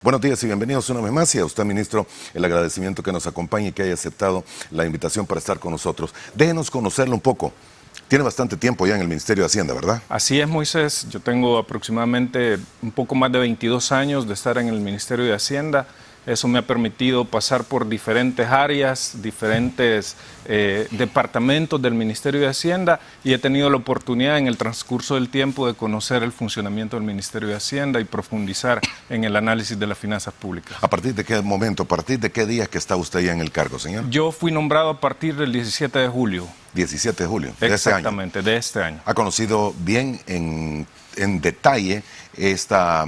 Buenos días y bienvenidos una vez más, y a usted, ministro, el agradecimiento que nos acompañe y que haya aceptado la invitación para estar con nosotros. Déjenos conocerlo un poco. Tiene bastante tiempo ya en el Ministerio de Hacienda, ¿verdad? Así es, Moisés. Yo tengo aproximadamente un poco más de 22 años de estar en el Ministerio de Hacienda. Eso me ha permitido pasar por diferentes áreas, diferentes departamentos del Ministerio de Hacienda, y he tenido la oportunidad en el transcurso del tiempo de conocer el funcionamiento del Ministerio de Hacienda y profundizar en el análisis de las finanzas públicas. ¿A partir de qué momento, a partir de qué día que está usted ya en el cargo, señor? Yo fui nombrado a partir del 17 de julio. 17 de julio de Exactamente, este año. de este año. ¿Ha conocido bien en detalle esta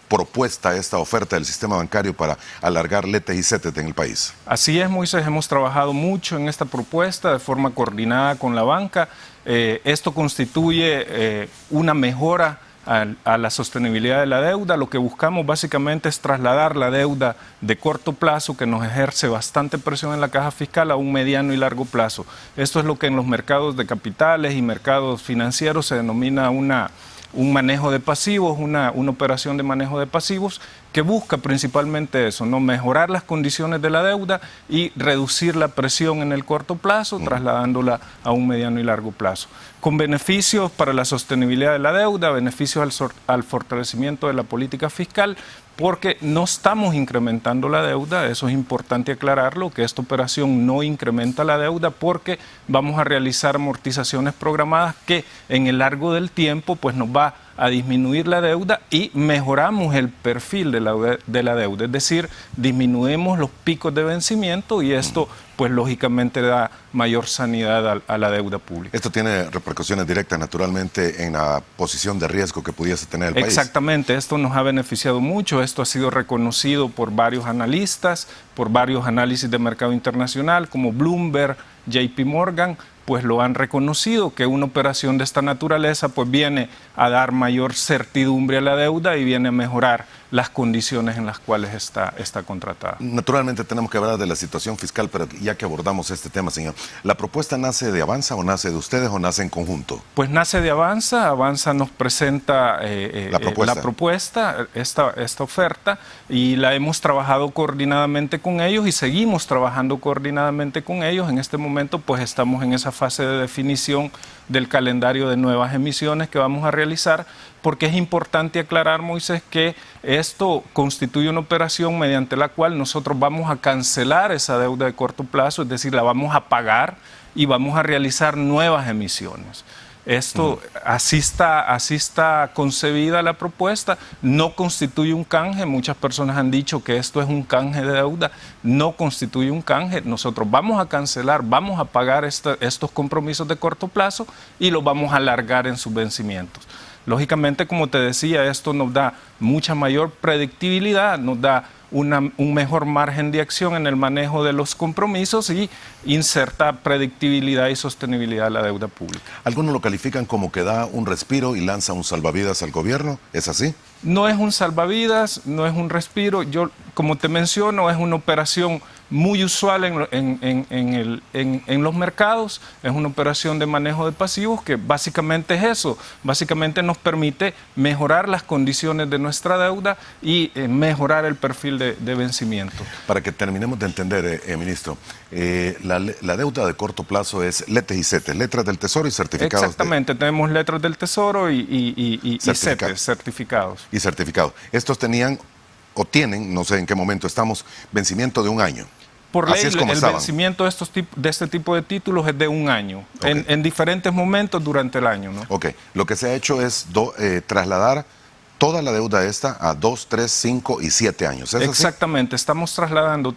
propuesta, esta oferta del sistema bancario para alargar letes y setes en el país? Así es, Moisés, hemos trabajado mucho en esta propuesta de forma coordinada con la banca. Esto constituye una mejora a la sostenibilidad de la deuda. Lo que buscamos básicamente es trasladar la deuda de corto plazo, que nos ejerce bastante presión en la caja fiscal, a un mediano y largo plazo. Esto es lo que en los mercados de capitales y mercados financieros se denomina un manejo de pasivos, una operación de manejo de pasivos, que busca principalmente eso, ¿no? Mejorar las condiciones de la deuda y reducir la presión en el corto plazo, trasladándola a un mediano y largo plazo, con beneficios para la sostenibilidad de la deuda, beneficios al fortalecimiento de la política fiscal, porque no estamos incrementando la deuda. Eso es importante aclararlo, que esta operación no incrementa la deuda, porque vamos a realizar amortizaciones programadas que en el largo del tiempo pues nos va a disminuir la deuda, y mejoramos el perfil de la deuda, es decir, disminuimos los picos de vencimiento, y esto pues lógicamente da mayor sanidad a la deuda pública. Esto tiene repercusiones directas naturalmente en la posición de riesgo que pudiese tener el país. Exactamente, esto nos ha beneficiado mucho. Esto ha sido reconocido por varios analistas, por varios análisis de mercado internacional como Bloomberg, JP Morgan, pues lo han reconocido, que una operación de esta naturaleza pues viene a dar mayor certidumbre a la deuda y viene a mejorar las condiciones en las cuales está contratada. Naturalmente tenemos que hablar de la situación fiscal, pero ya que abordamos este tema, señor, ¿la propuesta nace de Avanza o nace de ustedes o nace en conjunto? Pues nace de Avanza. Avanza nos presenta la propuesta, esta oferta, y la hemos trabajado coordinadamente con ellos y seguimos trabajando coordinadamente con ellos. En este momento pues estamos en esa fase de definición del calendario de nuevas emisiones que vamos a realizar, porque es importante aclarar, Moisés, que esto constituye una operación mediante la cual nosotros vamos a cancelar esa deuda de corto plazo, es decir, la vamos a pagar y vamos a realizar nuevas emisiones. Esto, así está concebida la propuesta. No constituye un canje. Muchas personas han dicho que esto es un canje de deuda. No constituye un canje. Nosotros vamos a cancelar, vamos a pagar estos compromisos de corto plazo y los vamos a alargar en sus vencimientos. Lógicamente, como te decía, esto nos da mucha mayor predictibilidad, nos da un mejor margen de acción en el manejo de los compromisos y inserta predictibilidad y sostenibilidad a la deuda pública. Algunos lo califican como que da un respiro y lanza un salvavidas al gobierno. ¿Es así? No es un salvavidas, no es un respiro. Yo, como te menciono, es una operación muy usual en los mercados. Es una operación de manejo de pasivos que básicamente es eso. Básicamente nos permite mejorar las condiciones de nuestra deuda y mejorar el perfil de vencimiento. Para que terminemos de entender, ministro, la deuda de corto plazo es letes y setes, letras del Tesoro y certificados. Exactamente, tenemos letras del Tesoro y setes, certificados. Y certificados. Estos tenían o tienen, no sé en qué momento estamos, vencimiento de un año. Por ley, el vencimiento de este tipo de títulos es de un año, okay, en diferentes momentos durante el año, ¿no? Ok, lo que se ha hecho es trasladar toda la deuda esta a 2, 3, 5 y 7 años. ¿Es exactamente, así? Estamos trasladando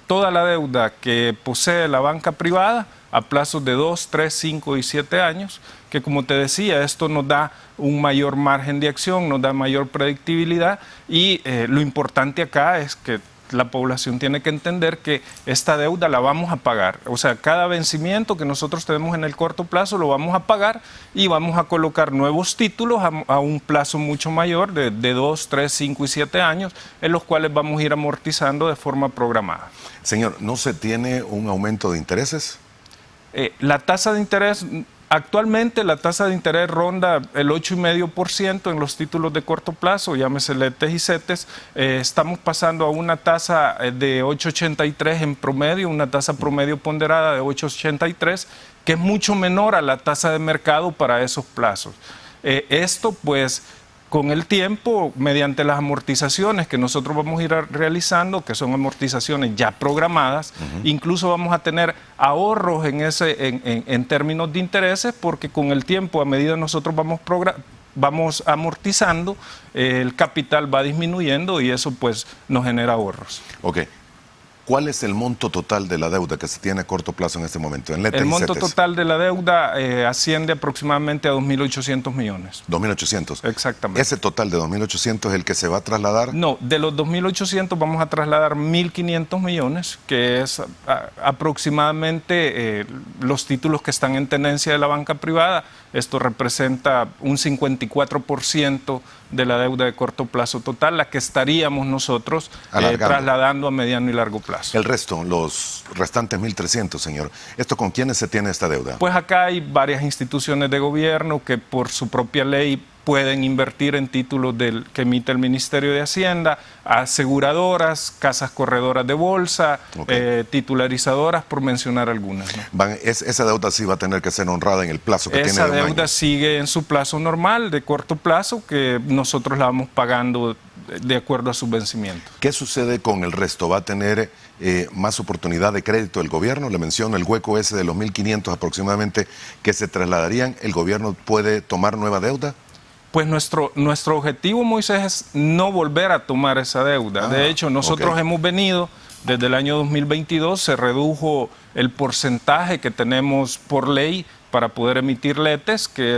toda la deuda que posee la banca privada a plazos de 2, 3, 5 y 7 años, que, como te decía, esto nos da un mayor margen de acción, nos da mayor predictibilidad, y lo importante acá es que la población tiene que entender que esta deuda la vamos a pagar. O sea, cada vencimiento que nosotros tenemos en el corto plazo lo vamos a pagar, y vamos a colocar nuevos títulos a un plazo mucho mayor de 2, 3, 5 y 7 años, en los cuales vamos a ir amortizando de forma programada. Señor, ¿no se tiene un aumento de intereses? La tasa de interés Actualmente la tasa de interés ronda el 8,5% en los títulos de corto plazo, llámese LETES y CETES. Estamos pasando a una tasa de 8,83 en promedio, una tasa promedio ponderada de 8,83, que es mucho menor a la tasa de mercado para esos plazos. Esto pues con el tiempo, mediante las amortizaciones que nosotros vamos a ir realizando, que son amortizaciones ya programadas, incluso vamos a tener ahorros en términos de intereses, porque con el tiempo, a medida que nosotros vamos amortizando, el capital va disminuyendo y eso pues nos genera ahorros. Ok. ¿Cuál es el monto total de la deuda que se tiene a corto plazo en este momento? En LETES El y monto CETES. total de la deuda asciende aproximadamente a 2.800 millones. 2.800. Exactamente. ¿Ese total de 2.800 es el que se va a trasladar? No, de los 2.800 vamos a trasladar 1.500 millones, que es aproximadamente los títulos que están en tenencia de la banca privada. Esto representa un 54% de la deuda de corto plazo total, la que estaríamos nosotros trasladando a mediano y largo plazo. El resto, los restantes 1.300, señor. ¿Esto con quiénes se tiene esta deuda? Pues acá hay varias instituciones de gobierno que por su propia ley pueden invertir en títulos que emite el Ministerio de Hacienda, aseguradoras, casas corredoras de bolsa, titularizadoras, por mencionar algunas, ¿no? Esa deuda sí va a tener que ser honrada en el plazo que tiene de un año. Esa deuda sigue en su plazo normal, de corto plazo, que nosotros la vamos pagando de acuerdo a su vencimiento. ¿Qué sucede con el resto? ¿Va a tener más oportunidad de crédito el gobierno? Le menciono el hueco ese de los 1.500 aproximadamente que se trasladarían. ¿El gobierno puede tomar nueva deuda? Pues nuestro objetivo, Moisés, es no volver a tomar esa deuda. De hecho, nosotros hemos venido, desde el año 2022, se redujo el porcentaje que tenemos por ley para poder emitir LETES, que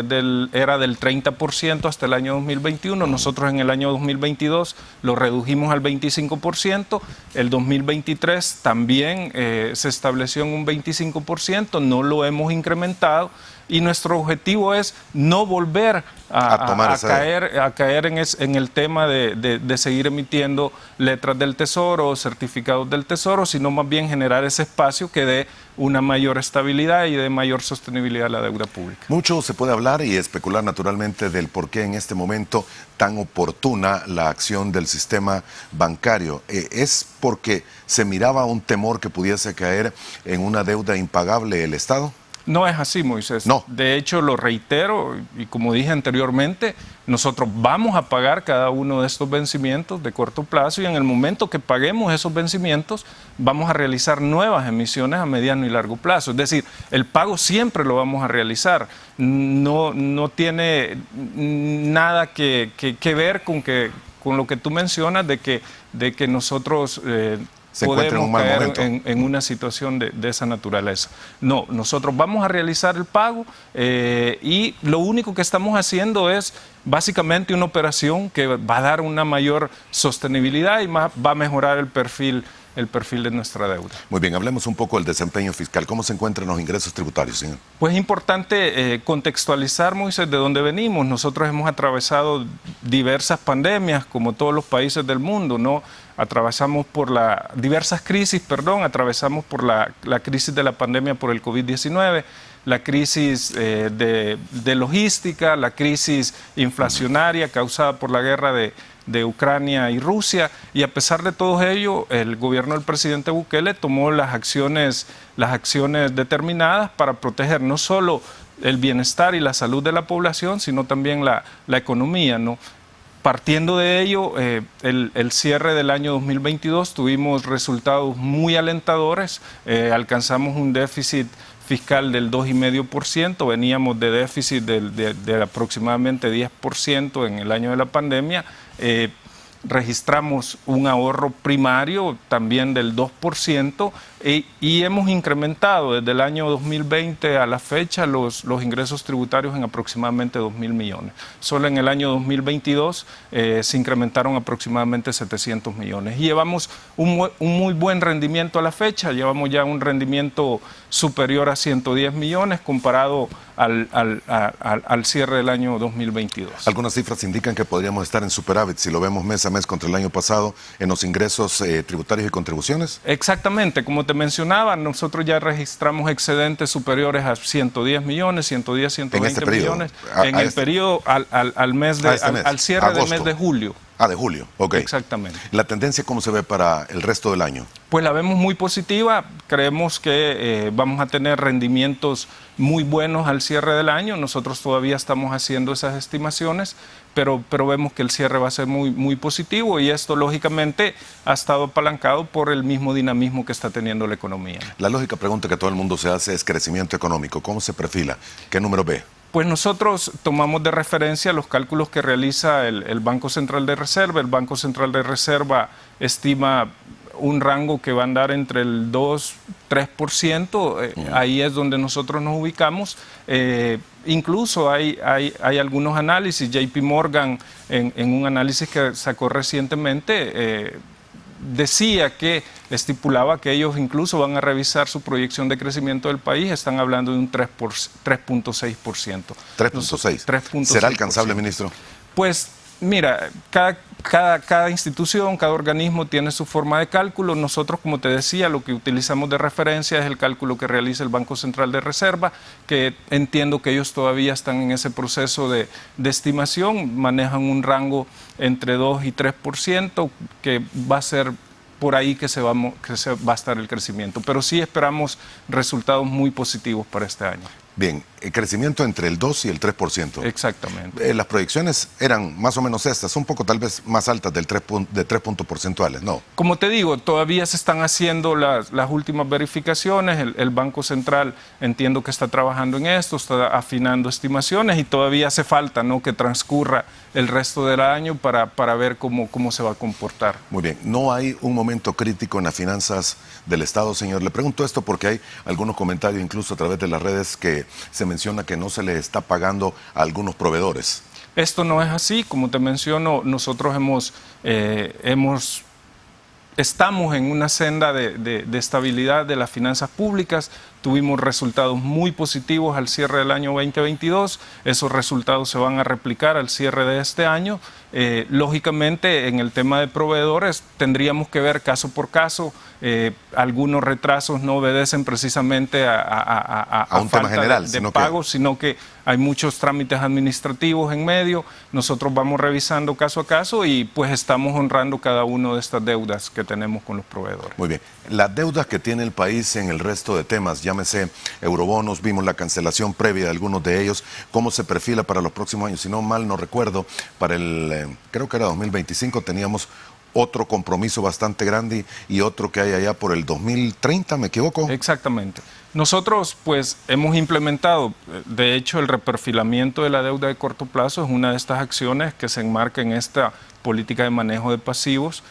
era del 30% hasta el año 2021. Nosotros en el año 2022 lo redujimos al 25%. El 2023 también se estableció en un 25%, no lo hemos incrementado. Y nuestro objetivo es no volver a caer en el tema de seguir emitiendo letras del Tesoro o certificados del Tesoro, sino más bien generar ese espacio que dé una mayor estabilidad y de mayor sostenibilidad a la deuda pública. Mucho se puede hablar y especular naturalmente del por qué en este momento tan oportuna la acción del sistema bancario. ¿Es porque se miraba un temor que pudiese caer en una deuda impagable el Estado? No es así, Moisés. No. De hecho, lo reitero, y como dije anteriormente, nosotros vamos a pagar cada uno de estos vencimientos de corto plazo y en el momento que paguemos esos vencimientos vamos a realizar nuevas emisiones a mediano y largo plazo. Es decir, el pago siempre lo vamos a realizar. No tiene nada que ver con lo que tú mencionas de que nosotros podemos caer en una situación de esa naturaleza. No, nosotros vamos a realizar el pago y lo único que estamos haciendo es básicamente una operación que va a dar una mayor sostenibilidad y va a mejorar el perfil de nuestra deuda. Muy bien, hablemos un poco del desempeño fiscal. ¿Cómo se encuentran los ingresos tributarios, señor? Pues es importante contextualizar, Moisés, de dónde venimos. Nosotros hemos atravesado diversas pandemias, como todos los países del mundo, ¿no? Atravesamos por atravesamos por la crisis de la pandemia por el COVID-19, la crisis de logística, la crisis inflacionaria causada por la guerra de Ucrania y Rusia, y a pesar de todo ello, el gobierno del presidente Bukele tomó las acciones determinadas para proteger no solo el bienestar y la salud de la población, sino también la economía, ¿no? Partiendo de ello, el cierre del año 2022 tuvimos resultados muy alentadores, alcanzamos un déficit fiscal del 2,5%, veníamos de déficit de aproximadamente 10% en el año de la pandemia, registramos un ahorro primario también del 2% y hemos incrementado desde el año 2020 a la fecha los ingresos tributarios en aproximadamente 2.000 millones. Solo en el año 2022 se incrementaron aproximadamente 700 millones. Y llevamos un muy buen rendimiento a la fecha, llevamos ya un rendimiento superior a 110 millones comparado al cierre del año 2022. Algunas cifras indican que podríamos estar en superávit si lo vemos mes a a mes contra el año pasado en los ingresos tributarios y contribuciones. Exactamente, como te mencionaba, nosotros ya registramos excedentes superiores a 110 millones, 110, 120 millones en el periodo al cierre del mes de julio. De julio, ok. Exactamente. ¿La tendencia cómo se ve para el resto del año? Pues la vemos muy positiva, creemos que vamos a tener rendimientos muy buenos al cierre del año, nosotros todavía estamos haciendo esas estimaciones, pero vemos que el cierre va a ser muy positivo y esto lógicamente ha estado apalancado por el mismo dinamismo que está teniendo la economía. La lógica pregunta que todo el mundo se hace es crecimiento económico, ¿cómo se perfila? ¿Qué número ve? Pues nosotros tomamos de referencia los cálculos que realiza el Banco Central de Reserva. El Banco Central de Reserva estima un rango que va a andar entre el 2-3%. Ahí es donde nosotros nos ubicamos. Incluso hay algunos análisis. JP Morgan, en un análisis que sacó recientemente, decía que estipulaba que ellos incluso van a revisar su proyección de crecimiento del país, están hablando de un 3.6%. 3.6. ¿Será alcanzable, ministro? Pues mira, cada institución, cada organismo tiene su forma de cálculo. Nosotros, como te decía, lo que utilizamos de referencia es el cálculo que realiza el Banco Central de Reserva, que entiendo que ellos todavía están en ese proceso de estimación, manejan un rango entre 2 y 3%, que va a ser por ahí que se va a estar el crecimiento. Pero sí esperamos resultados muy positivos para este año. Bien, el crecimiento entre el 2 y el 3%. Exactamente. Las proyecciones eran más o menos estas, un poco tal vez más altas de 3 puntos porcentuales, ¿no? Como te digo, todavía se están haciendo las últimas verificaciones, el Banco Central entiendo que está trabajando en esto, está afinando estimaciones y todavía hace falta, ¿no?, que transcurra el resto del año para ver cómo se va a comportar. Muy bien, ¿no hay un momento crítico en las finanzas del Estado, señor? Le pregunto esto porque hay algunos comentarios, incluso a través de las redes, que se menciona que no se le está pagando a algunos proveedores. Esto no es así, como te menciono, nosotros estamos en una senda de estabilidad de las finanzas públicas, tuvimos resultados muy positivos al cierre del año 2022, esos resultados se van a replicar al cierre de este año. Lógicamente, en el tema de proveedores tendríamos que ver caso por caso, algunos retrasos no obedecen precisamente a un tema general, de pagos, sino que hay muchos trámites administrativos en medio. Nosotros vamos revisando caso a caso y pues estamos honrando cada una de estas deudas que tenemos con los proveedores. Muy bien. Las deudas que tiene el país en el resto de temas, llámese eurobonos, vimos la cancelación previa de algunos de ellos, ¿cómo se perfila para los próximos años? Si no mal no recuerdo, para creo que era 2025 teníamos otro compromiso bastante grande y otro que hay allá por el 2030, ¿me equivoco? Exactamente. Nosotros pues hemos implementado, de hecho el reperfilamiento de la deuda de corto plazo es una de estas acciones que se enmarca en esta política de manejo de pasivos.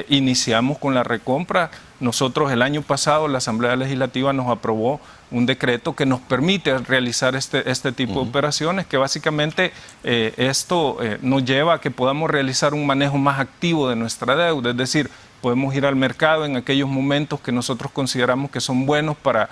Iniciamos con la recompra. Nosotros el año pasado la Asamblea Legislativa nos aprobó un decreto que nos permite realizar este tipo de operaciones, que básicamente esto nos lleva a que podamos realizar un manejo más activo de nuestra deuda, es decir, podemos ir al mercado en aquellos momentos que nosotros consideramos que son buenos para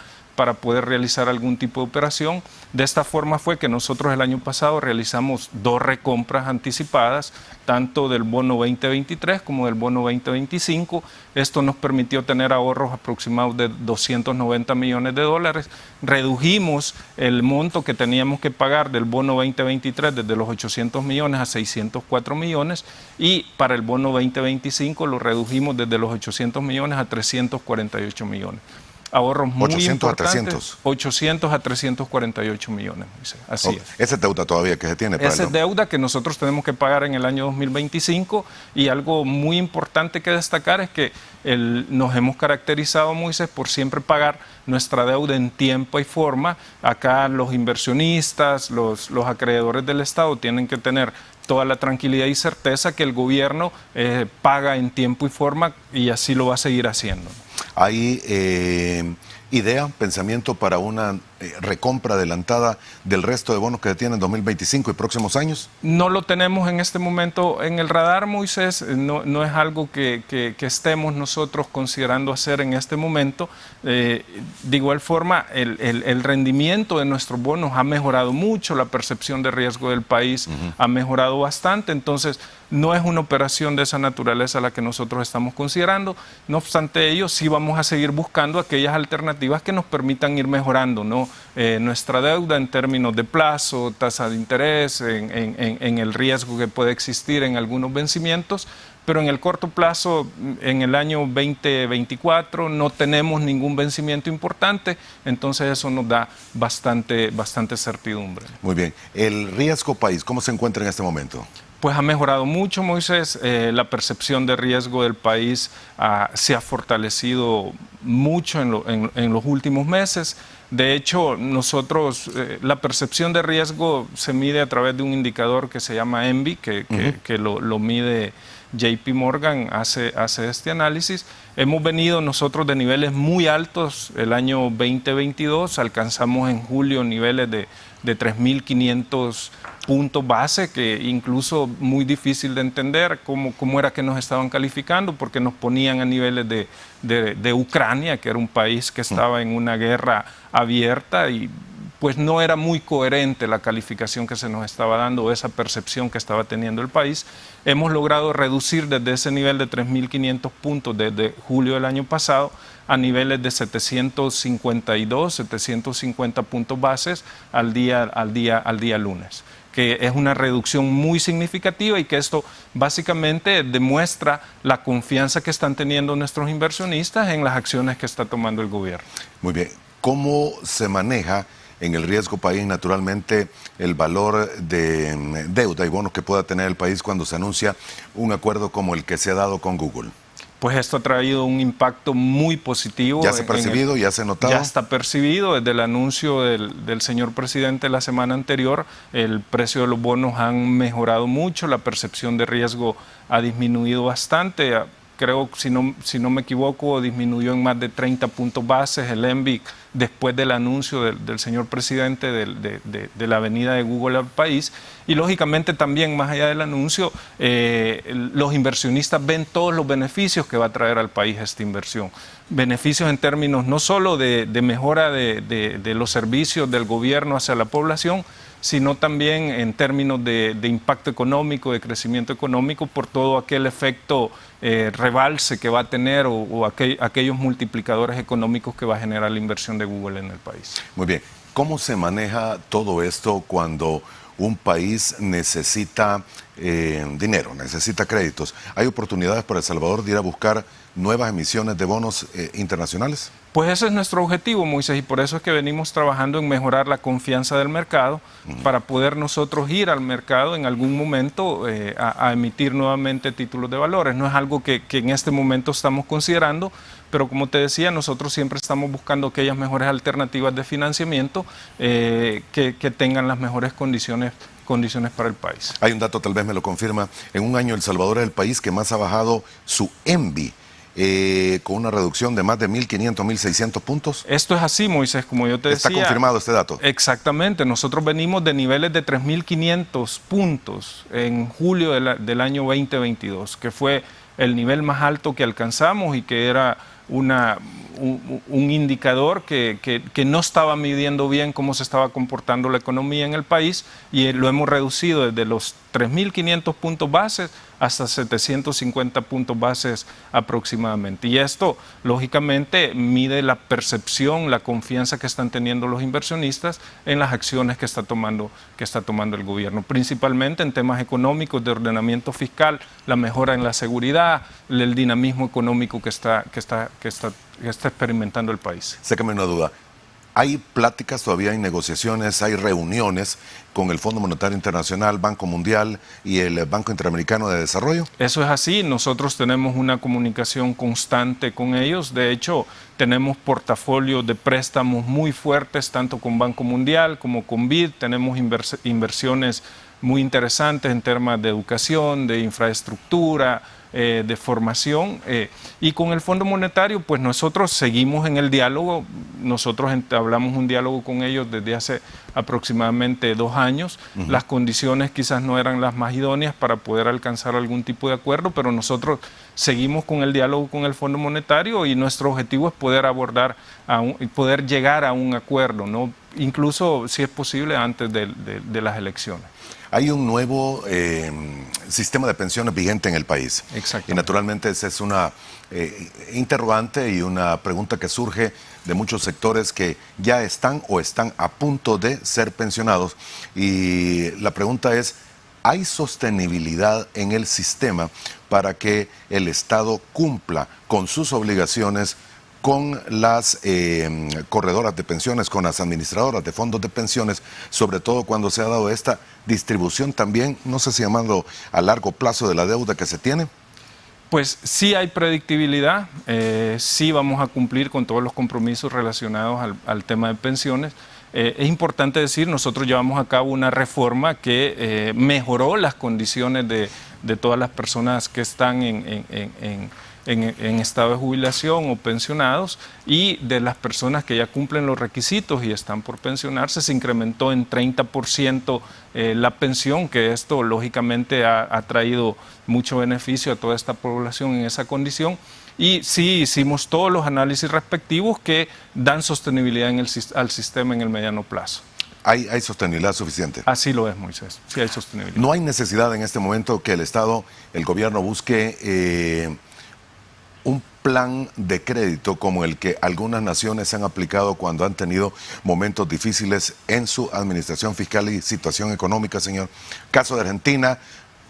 poder realizar algún tipo de operación. De esta forma fue que nosotros el año pasado realizamos 2 recompras anticipadas, tanto del bono 2023 como del bono 2025. Esto nos permitió tener ahorros aproximados de $290 millones. Redujimos el monto que teníamos que pagar del bono 2023 desde los 800 millones a 604 millones y para el bono 2025 lo redujimos desde los 800 millones a 348 millones. Ahorros muy 800 importantes, a 300. 800 a 348 millones, Moisés. Así es. Esa es deuda todavía que se tiene. Esa es deuda que nosotros tenemos que pagar en el año 2025 y algo muy importante que destacar es que nos hemos caracterizado, Moisés, por siempre pagar nuestra deuda en tiempo y forma. Acá los inversionistas, los acreedores del Estado tienen que tener toda la tranquilidad y certeza que el gobierno paga en tiempo y forma y así lo va a seguir haciendo. ¿Hay idea, pensamiento para una recompra adelantada del resto de bonos que tienen 2025 y próximos años? No lo tenemos en este momento en el radar, Moisés. No es algo que estemos nosotros considerando hacer en este momento. De igual forma, el rendimiento de nuestros bonos ha mejorado mucho, la percepción de riesgo del país ha mejorado bastante, entonces no es una operación de esa naturaleza la que nosotros estamos considerando. No obstante ello, sí vamos a seguir buscando aquellas alternativas que nos permitan ir mejorando, ¿no? Nuestra deuda en términos de plazo, tasa de interés, en el riesgo que puede existir en algunos vencimientos, pero en el corto plazo, en el año 2024, no tenemos ningún vencimiento importante, entonces eso nos da bastante certidumbre. Muy bien. ¿El riesgo país cómo se encuentra en este momento? Pues ha mejorado mucho, Moisés. La percepción de riesgo del país se ha fortalecido mucho en los últimos meses. De hecho, nosotros, la percepción de riesgo se mide a través de un indicador que se llama ENVI, que lo mide JP Morgan, hace este análisis. Hemos venido nosotros de niveles muy altos el año 2022, alcanzamos en julio niveles de 3.500 puntos base, que incluso muy difícil de entender cómo era que nos estaban calificando, porque nos ponían a niveles de Ucrania, que era un país que estaba en una guerra abierta, y pues no era muy coherente la calificación que se nos estaba dando o esa percepción que estaba teniendo el país. Hemos logrado reducir desde ese nivel de 3.500 puntos desde julio del año pasado a niveles de 752, 750 puntos bases al día lunes, que es una reducción muy significativa y que esto básicamente demuestra la confianza que están teniendo nuestros inversionistas en las acciones que está tomando el gobierno. Muy bien. ¿Cómo se maneja en el riesgo país naturalmente el valor de deuda y bonos que pueda tener el país cuando se anuncia un acuerdo como el que se ha dado con Google? Pues esto ha traído un impacto muy positivo. ¿Ya se ha percibido? ¿Ya se ha notado? Ya está percibido. Desde el anuncio del señor presidente la semana anterior, el precio de los bonos han mejorado mucho, la percepción de riesgo ha disminuido bastante. Creo, si no me equivoco, disminuyó en más de 30 puntos bases el ENVI después del anuncio del señor presidente de la venida de Google al país. Y lógicamente también, más allá del anuncio, los inversionistas ven todos los beneficios que va a traer al país esta inversión. Beneficios en términos no solo de mejora de los servicios del gobierno hacia la población, sino también en términos de impacto económico, de crecimiento económico, por todo aquel efecto rebalse que va a tener o aquellos multiplicadores económicos que va a generar la inversión de Google en el país. Muy bien. ¿Cómo se maneja todo esto cuando un país necesita dinero, necesita créditos? ¿Hay oportunidades para El Salvador de ir a buscar nuevas emisiones de bonos internacionales? Pues ese es nuestro objetivo, Moisés, y por eso es que venimos trabajando en mejorar la confianza del mercado para poder nosotros ir al mercado en algún momento a emitir nuevamente títulos de valores. No es algo que en este momento estamos considerando, pero como te decía, nosotros siempre estamos buscando aquellas mejores alternativas de financiamiento que tengan las mejores condiciones para el país. Hay un dato, tal vez me lo confirma. En un año El Salvador es el país que más ha bajado su ENVI, con una reducción de más de 1.500, 1.600 puntos. Esto es así, Moisés, como yo te decía. ¿Está confirmado este dato? Exactamente. Nosotros venimos de niveles de 3.500 puntos en julio del año 2022, que fue el nivel más alto que alcanzamos y que era un indicador que no estaba midiendo bien cómo se estaba comportando la economía en el país, y lo hemos reducido desde los 3.500 puntos bases hasta 750 puntos bases aproximadamente. Y esto, lógicamente, mide la percepción, la confianza que están teniendo los inversionistas en las acciones que está tomando el gobierno, principalmente en temas económicos, de ordenamiento fiscal, la mejora en la seguridad, el dinamismo económico que está experimentando el país. Sácame una duda. ¿Hay pláticas, todavía hay negociaciones, hay reuniones con el Fondo Monetario Internacional, Banco Mundial y el Banco Interamericano de Desarrollo? Eso es así. Nosotros tenemos una comunicación constante con ellos. De hecho, tenemos portafolios de préstamos muy fuertes, tanto con Banco Mundial como con BID. Tenemos inversiones muy interesantes en temas de educación, de infraestructura, de formación. Y con el Fondo Monetario, pues nosotros seguimos en el diálogo. Nosotros entablamos un diálogo con ellos desde hace aproximadamente 2 años. Las condiciones quizás no eran las más idóneas para poder alcanzar algún tipo de acuerdo, pero nosotros seguimos con el diálogo con el Fondo Monetario y nuestro objetivo es poder abordar, poder llegar a un acuerdo, ¿no? Incluso, si es posible, antes de las elecciones. Hay un nuevo sistema de pensiones vigente en el país. Exactamente. Y naturalmente esa es una interrogante y una pregunta que surge de muchos sectores que ya están o están a punto de ser pensionados. Y la pregunta es, ¿hay sostenibilidad en el sistema para que el Estado cumpla con sus obligaciones con las corredoras de pensiones, con las administradoras de fondos de pensiones, sobre todo cuando se ha dado esta distribución también, no sé si llamando a largo plazo de la deuda que se tiene? Pues sí hay predictibilidad, sí vamos a cumplir con todos los compromisos relacionados al tema de pensiones. Es importante decir, nosotros llevamos a cabo una reforma que mejoró las condiciones de todas las personas que están en estado de jubilación o pensionados, y de las personas que ya cumplen los requisitos y están por pensionarse, se incrementó en 30% la pensión, que esto lógicamente ha traído mucho beneficio a toda esta población en esa condición. Y sí hicimos todos los análisis respectivos que dan sostenibilidad al sistema en el mediano plazo. ¿Hay sostenibilidad suficiente? Así lo es, Moisés, sí hay sostenibilidad. ¿No hay necesidad en este momento que el Estado, el gobierno busque un plan de crédito como el que algunas naciones han aplicado cuando han tenido momentos difíciles en su administración fiscal y situación económica, señor? Caso de Argentina,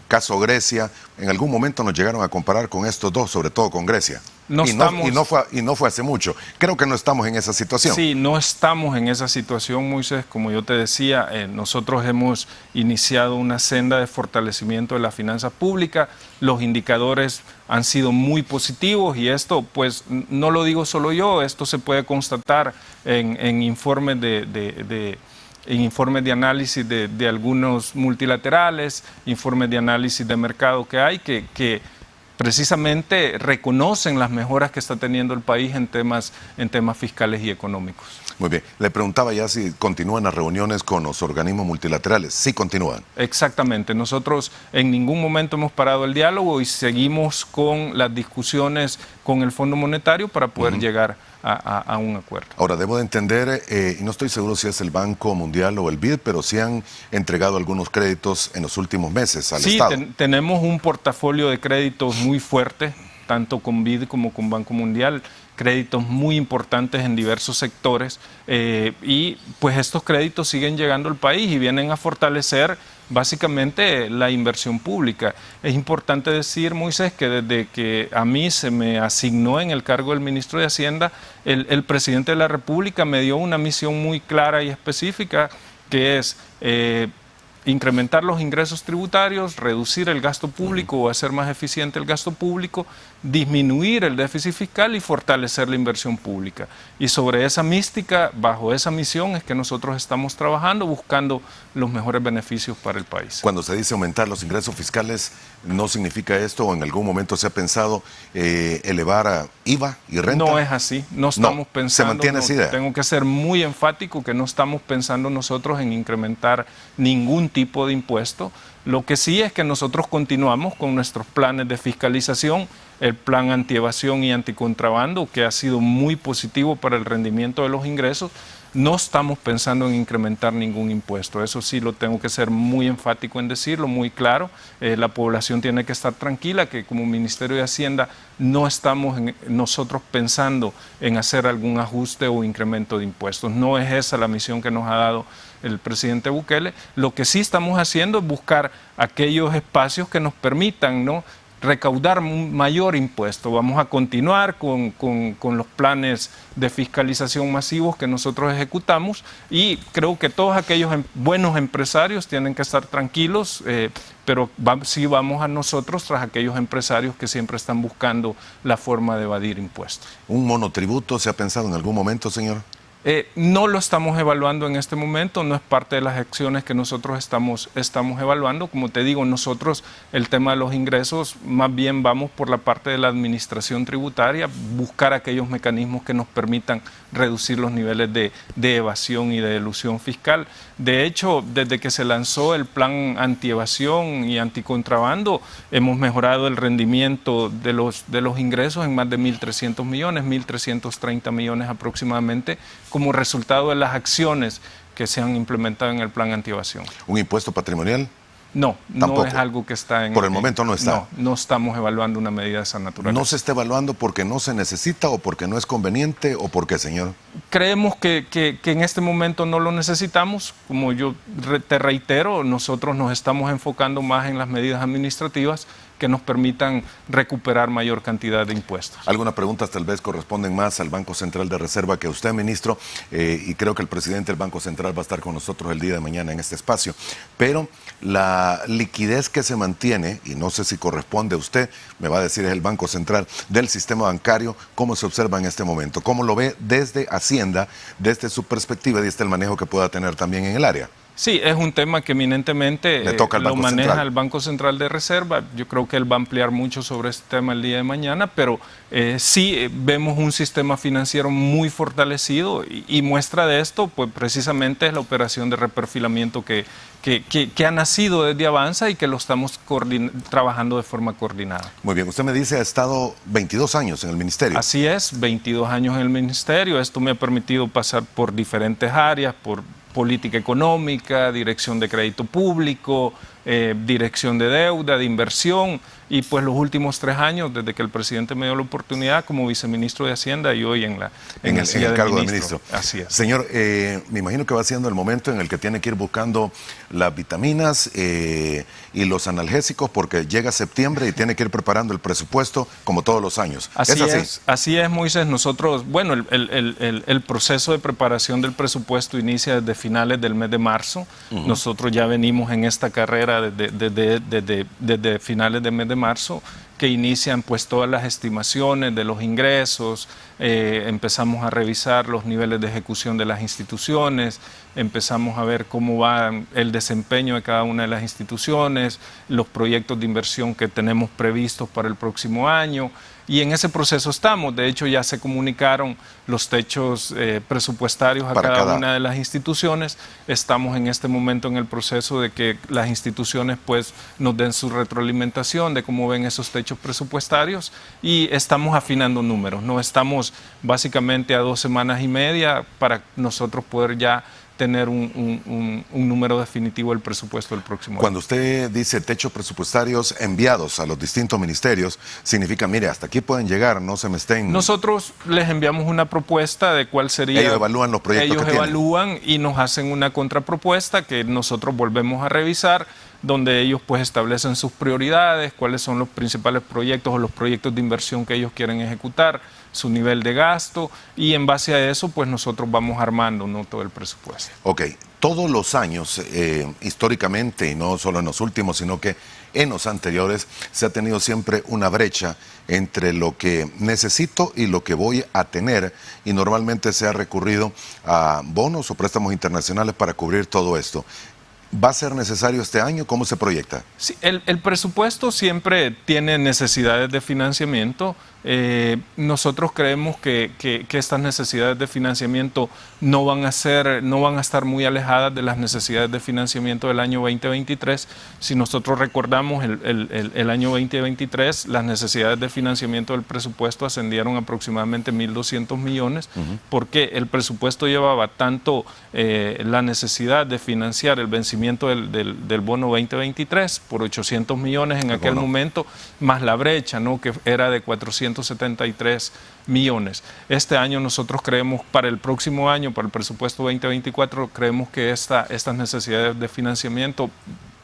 caso Grecia, en algún momento nos llegaron a comparar con estos dos, sobre todo con Grecia. Y no fue hace mucho. Creo que no estamos en esa situación. Sí, no estamos en esa situación, Moisés. Como yo te decía, nosotros hemos iniciado una senda de fortalecimiento de las finanzas públicas. Los indicadores han sido muy positivos y esto, pues, no lo digo solo yo, esto se puede constatar en informes en informes de análisis de algunos multilaterales, informes de análisis de mercado que hay, que precisamente reconocen las mejoras que está teniendo el país en temas fiscales y económicos. Muy bien. Le preguntaba ya si continúan las reuniones con los organismos multilaterales. Sí continúan. Exactamente. Nosotros en ningún momento hemos parado el diálogo y seguimos con las discusiones con el Fondo Monetario para poder llegar a un acuerdo. Ahora, debo de entender, y no estoy seguro si es el Banco Mundial o el BID, pero sí han entregado algunos créditos en los últimos meses al Estado. Sí, tenemos un portafolio de créditos muy fuerte, tanto con BID como con Banco Mundial, créditos muy importantes en diversos sectores, y pues estos créditos siguen llegando al país y vienen a fortalecer básicamente la inversión pública. Es importante decir, Moisés, que desde que a mí se me asignó en el cargo del ministro de Hacienda, el presidente de la República me dio una misión muy clara y específica, que es incrementar los ingresos tributarios, reducir el gasto público o hacer más eficiente el gasto público, disminuir el déficit fiscal y fortalecer la inversión pública. Y sobre esa mística, bajo esa misión, es que nosotros estamos trabajando, buscando los mejores beneficios para el país. Cuando se dice aumentar los ingresos fiscales, ¿no significa esto, o en algún momento se ha pensado elevar a IVA y renta? No es así, no estamos pensando. ¿Se mantiene esa idea? Tengo que ser muy enfático que no estamos pensando nosotros en incrementar ningún tipo de impuesto. Lo que sí es que nosotros continuamos con nuestros planes de fiscalización, el plan antievasión y anticontrabando, que ha sido muy positivo para el rendimiento de los ingresos. No estamos pensando en incrementar ningún impuesto, eso sí lo tengo que ser muy enfático en decirlo, muy claro. La población tiene que estar tranquila que como Ministerio de Hacienda no estamos nosotros pensando en hacer algún ajuste o incremento de impuestos. No es esa la misión que nos ha dado el presidente Bukele. Lo que sí estamos haciendo es buscar aquellos espacios que nos permitan, ¿no?, recaudar un mayor impuesto. Vamos a continuar con los planes de fiscalización masivos que nosotros ejecutamos, y creo que todos aquellos buenos empresarios tienen que estar tranquilos, pero sí vamos a nosotros tras aquellos empresarios que siempre están buscando la forma de evadir impuestos. ¿Un monotributo se ha pensado en algún momento, señor? No lo estamos evaluando en este momento, no es parte de las acciones que nosotros estamos evaluando. Como te digo, nosotros el tema de los ingresos, más bien vamos por la parte de la administración tributaria, buscar aquellos mecanismos que nos permitan reducir los niveles de evasión y de elusión fiscal. De hecho, desde que se lanzó el plan antievasión y anticontrabando, hemos mejorado el rendimiento de los ingresos en más de 1.300 millones, 1.330 millones aproximadamente, como resultado de las acciones que se han implementado en el plan antievasión. ¿Un impuesto patrimonial? No, Tampoco. no es algo que está en... Por el momento no está. No estamos evaluando una medida de esa naturaleza. ¿No se está evaluando porque no se necesita o porque no es conveniente o por qué, señor? Creemos que en este momento no lo necesitamos. Como yo te reitero, nosotros nos estamos enfocando más en las medidas administrativas que nos permitan recuperar mayor cantidad de impuestos. Algunas preguntas tal vez corresponden más al Banco Central de Reserva que a usted, ministro, y creo que el presidente del Banco Central va a estar con nosotros el día de mañana en este espacio. Pero la liquidez que se mantiene, y no sé si corresponde a usted, me va a decir es el Banco Central, del sistema bancario, ¿cómo se observa en este momento? ¿Cómo lo ve desde Hacienda, desde su perspectiva y desde el manejo que pueda tener también en el área? Sí, es un tema que eminentemente lo maneja el Banco Central de Reserva. Yo creo que él va a ampliar mucho sobre este tema el día de mañana, pero sí vemos un sistema financiero muy fortalecido y muestra de esto, pues precisamente es la operación de reperfilamiento que ha nacido desde Avanza y que lo estamos trabajando de forma coordinada. Muy bien, usted me dice ha estado 22 años en el ministerio. Así es, 22 años en el ministerio. Esto me ha permitido pasar por diferentes áreas, por política económica, dirección de crédito público, dirección de deuda, de inversión, y pues los últimos 3 años, desde que el presidente me dio la oportunidad como viceministro de Hacienda y hoy en el cargo de ministro. Así es. Señor, me imagino que va siendo el momento en el que tiene que ir buscando las vitaminas y los analgésicos porque llega septiembre y tiene que ir preparando el presupuesto como todos los años. Así es, Moisés. Nosotros, bueno, el proceso de preparación del presupuesto inicia desde finales del mes de marzo. Nosotros ya venimos en esta carrera desde finales del mes de marzo, que inician pues todas las estimaciones de los ingresos, empezamos a revisar los niveles de ejecución de las instituciones, empezamos a ver cómo va el desempeño de cada una de las instituciones, los proyectos de inversión que tenemos previstos para el próximo año, y en ese proceso estamos. De hecho, ya se comunicaron los techos presupuestarios a cada una de las instituciones. Estamos en este momento en el proceso de que las instituciones pues nos den su retroalimentación de cómo ven esos techos presupuestarios y estamos afinando números. No estamos básicamente a 2 semanas y media para nosotros poder ya tener un número definitivo del presupuesto del próximo año. Cuando usted dice techos presupuestarios enviados a los distintos ministerios, significa, mire, hasta aquí pueden llegar, no se me estén... Nosotros les enviamos una propuesta de cuál sería... Ellos evalúan los proyectos que tienen. Ellos evalúan y nos hacen una contrapropuesta que nosotros volvemos a revisar, donde ellos pues establecen sus prioridades, cuáles son los principales proyectos o los proyectos de inversión que ellos quieren ejecutar, su nivel de gasto, y en base a eso pues nosotros vamos armando, ¿no?, todo el presupuesto. Ok, todos los años, históricamente, y no solo en los últimos, sino que en los anteriores, se ha tenido siempre una brecha entre lo que necesito y lo que voy a tener, y normalmente se ha recurrido a bonos o préstamos internacionales para cubrir todo esto. ¿Va a ser necesario este año? ¿Cómo se proyecta? Sí, el presupuesto siempre tiene necesidades de financiamiento. Nosotros creemos que estas necesidades de financiamiento no van a estar muy alejadas de las necesidades de financiamiento del año 2023. Si nosotros recordamos el año 2023, las necesidades de financiamiento del presupuesto ascendieron aproximadamente 1.200 millones, porque el presupuesto llevaba tanto la necesidad de financiar el vencimiento del bono 2023 por 800 millones en aquel momento, más la brecha, ¿no?, que era de 473 millones. Este año nosotros creemos, para el próximo año, para el presupuesto 2024, creemos que estas necesidades de financiamiento,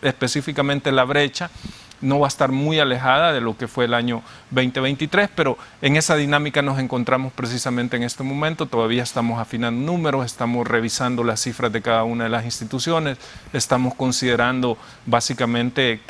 específicamente la brecha, no va a estar muy alejada de lo que fue el año 2023, pero en esa dinámica nos encontramos precisamente en este momento. Todavía estamos afinando números, estamos revisando las cifras de cada una de las instituciones, estamos considerando básicamente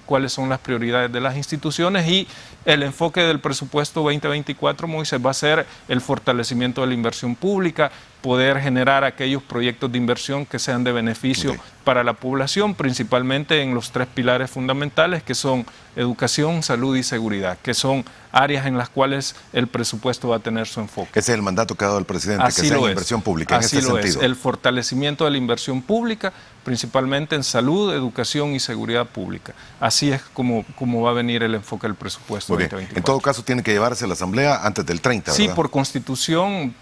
cuáles son las prioridades de las instituciones, y el enfoque del presupuesto 2024, Moisés, va a ser el fortalecimiento de la inversión pública, poder generar aquellos proyectos de inversión que sean de beneficio para la población, principalmente en los 3 pilares fundamentales que son educación, salud y seguridad, que son áreas en las cuales el presupuesto va a tener su enfoque. Ese es el mandato que ha dado el presidente, Así que sea lo en es. inversión pública, en Así este lo sentido. es, el fortalecimiento de la inversión pública, principalmente en salud, educación y seguridad pública. Así es como va a venir el enfoque del presupuesto Muy bien. 2024. En todo caso, tiene que llevarse a la Asamblea antes del 30, ¿verdad? Sí, por constitución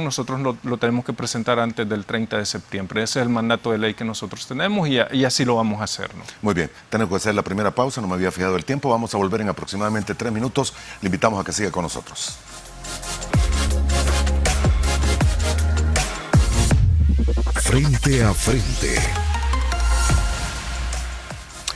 nosotros lo tenemos que presentar antes del 30 de septiembre. Ese es el mandato de ley que nosotros tenemos y así lo vamos a hacer, ¿no? Muy bien, tenemos que hacer la primera pausa, no me había fijado el tiempo, vamos a volver en aproximadamente 3 minutos, le invitamos a que siga con nosotros. Frente a frente.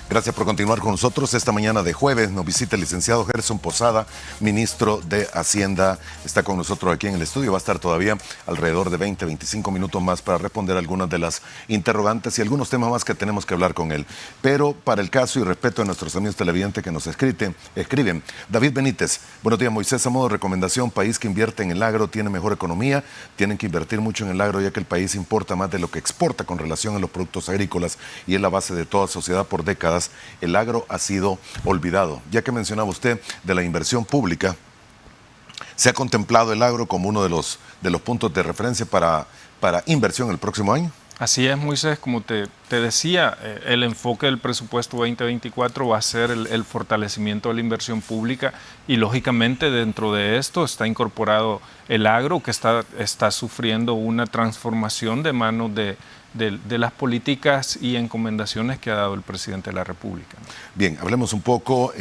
Gracias por continuar con nosotros. Esta mañana de jueves nos visita el licenciado Gerson Posada, ministro de Hacienda. Está con nosotros aquí en el estudio. Va a estar todavía alrededor de 20-25 minutos más para responder algunas de las interrogantes y algunos temas más que tenemos que hablar con él. Pero para el caso y respeto a nuestros amigos televidentes que nos escriben. David Benítez, buenos días Moisés, a modo de recomendación, país que invierte en el agro tiene mejor economía, tienen que invertir mucho en el agro ya que el país importa más de lo que exporta con relación a los productos agrícolas y es la base de toda sociedad por décadas. El agro ha sido olvidado. Ya que mencionaba usted de la inversión pública, ¿se ha contemplado el agro como uno de los puntos de referencia para inversión el próximo año? Así es, Moisés, como te decía, el enfoque del presupuesto 2024 va a ser el fortalecimiento de la inversión pública y lógicamente dentro de esto está incorporado el agro que está sufriendo una transformación de manos de las políticas y encomendaciones que ha dado el presidente de la República. Bien, hablemos un poco,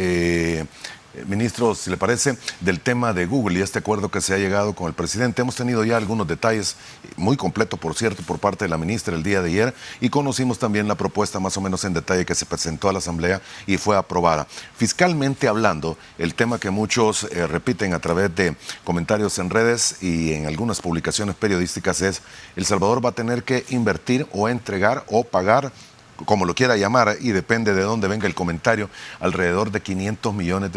ministro, si le parece, del tema de Google y este acuerdo que se ha llegado con el presidente. Hemos tenido ya algunos detalles, muy completos por cierto, por parte de la ministra el día de ayer y conocimos también la propuesta más o menos en detalle que se presentó a la Asamblea y fue aprobada. Fiscalmente hablando, el tema que muchos repiten a través de comentarios en redes y en algunas publicaciones periodísticas es El Salvador va a tener que invertir o entregar o pagar, como lo quiera llamar, y depende de dónde venga el comentario, alrededor de $500 millones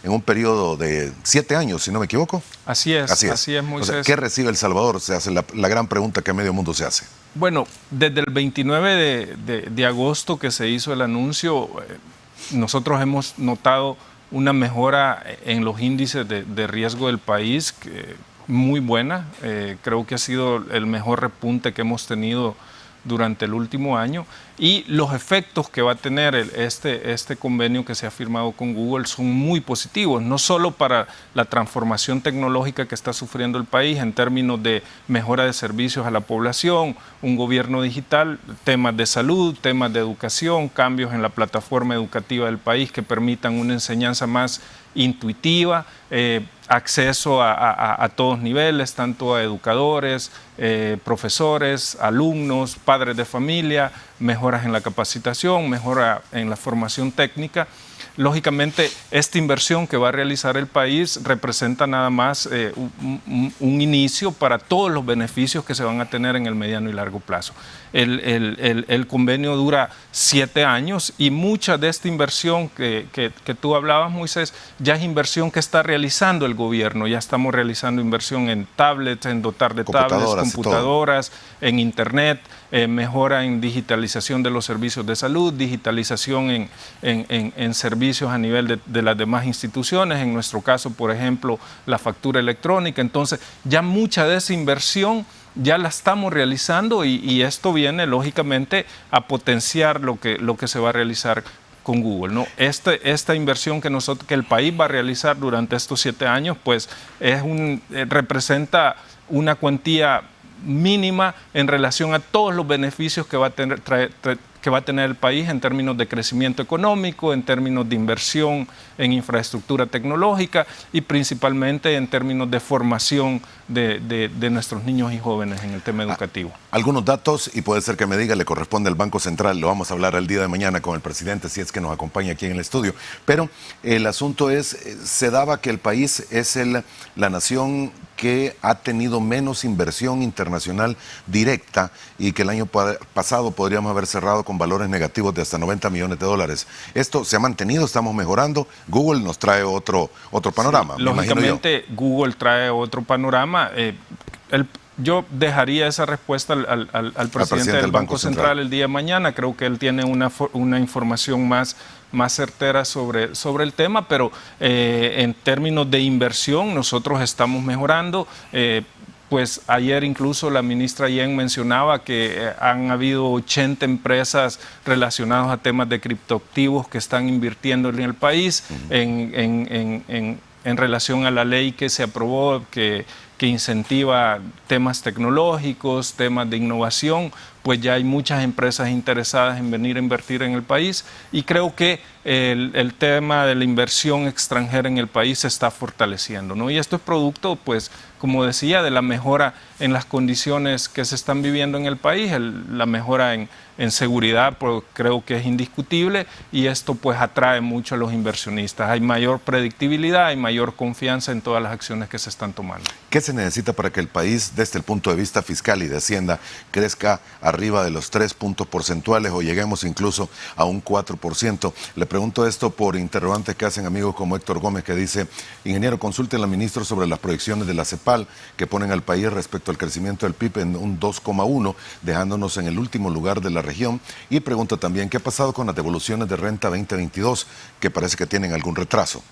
en un periodo de 7 años, si no me equivoco. Así es, Moisés. O sea, ¿qué recibe El Salvador? Se hace la gran pregunta que medio mundo se hace. Bueno, desde el 29 de agosto que se hizo el anuncio, nosotros hemos notado una mejora en los índices de riesgo del país, muy buena. Creo que ha sido el mejor repunte que hemos tenido durante el último año y los efectos que va a tener este convenio que se ha firmado con Google son muy positivos, no solo para la transformación tecnológica que está sufriendo el país en términos de mejora de servicios a la población, un gobierno digital, temas de salud, temas de educación, cambios en la plataforma educativa del país que permitan una enseñanza más intuitiva, acceso a todos niveles, tanto a educadores, profesores, alumnos, padres de familia, mejoras en la capacitación, mejora en la formación técnica. Lógicamente, esta inversión que va a realizar el país representa nada más un inicio para todos los beneficios que se van a tener en el mediano y largo plazo. El convenio dura 7 años y mucha de esta inversión que tú hablabas, Moisés, ya es inversión que está realizando el gobierno. Ya estamos realizando inversión en tablets, en dotar de tablets, computadoras, en internet, mejora en digitalización de los servicios de salud, digitalización en servicios a nivel de las demás instituciones, en nuestro caso, por ejemplo, la factura electrónica. Entonces, ya mucha de esa inversión ya la estamos realizando y esto viene, lógicamente, a potenciar lo que se va a realizar con Google, ¿no? Esta inversión que el país va a realizar durante estos 7 años, pues representa una cuantía mínima en relación a todos los beneficios que va a tener el país en términos de crecimiento económico, en términos de inversión en infraestructura tecnológica y principalmente en términos de formación de nuestros niños y jóvenes en el tema educativo. Algunos datos, y puede ser que me diga, le corresponde al Banco Central, lo vamos a hablar el día de mañana con el presidente si es que nos acompaña aquí en el estudio, pero el asunto es, se daba que el país es la nación que ha tenido menos inversión internacional directa y que el año pasado podríamos haber cerrado con valores negativos de hasta $90 millones. Esto se ha mantenido, estamos mejorando. Google nos trae otro panorama. Sí, lógicamente Google trae otro panorama. yo dejaría esa respuesta al presidente del Banco Central el día de mañana. Creo que él tiene una información más certera sobre el tema, pero en términos de inversión nosotros estamos mejorando. Pues ayer incluso la ministra Yen mencionaba que han habido 80 empresas relacionadas a temas de criptoactivos que están invirtiendo en el país en relación a la ley que se aprobó, que incentiva temas tecnológicos, temas de innovación. Pues ya hay muchas empresas interesadas en venir a invertir en el país, y creo que el tema de la inversión extranjera en el país se está fortaleciendo, ¿no? Y esto es producto, pues, como decía, de la mejora en las condiciones que se están viviendo en el país, la mejora en seguridad, pues, creo que es indiscutible, y esto pues atrae mucho a los inversionistas. Hay mayor predictibilidad, hay mayor confianza en todas las acciones que se están tomando. ¿Qué se necesita para que el país, desde el punto de vista fiscal y de Hacienda, crezca arriba de los 3 puntos porcentuales o lleguemos incluso a un 4%? Le pregunto esto por interrogantes que hacen amigos como Héctor Gómez, que dice: ingeniero, consúltenle al ministro sobre las proyecciones de la CEPAL que ponen al país respecto al crecimiento del PIB en un 2,1, dejándonos en el último lugar de la región. Y pregunta también: ¿qué ha pasado con las devoluciones de renta 2022, que parece que tienen algún retraso?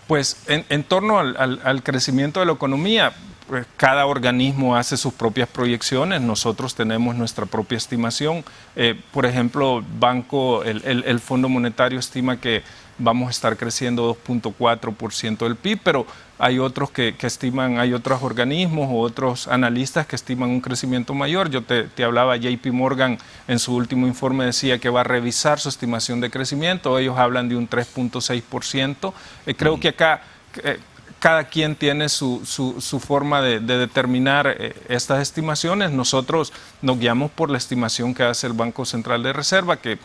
Pues en torno al crecimiento de la economía, pues, cada organismo hace sus propias proyecciones. Nosotros tenemos nuestra propia estimación. Por ejemplo, el Fondo Monetario estima que vamos a estar creciendo 2,4% del PIB, pero hay otros que estiman, hay otros organismos o otros analistas que estiman un crecimiento mayor. Yo te hablaba, JP Morgan en su último informe decía que va a revisar su estimación de crecimiento. Ellos hablan de un 3,6%. Creo que acá cada quien tiene su forma de determinar estas estimaciones. Nosotros nos guiamos por la estimación que hace el Banco Central de Reserva, que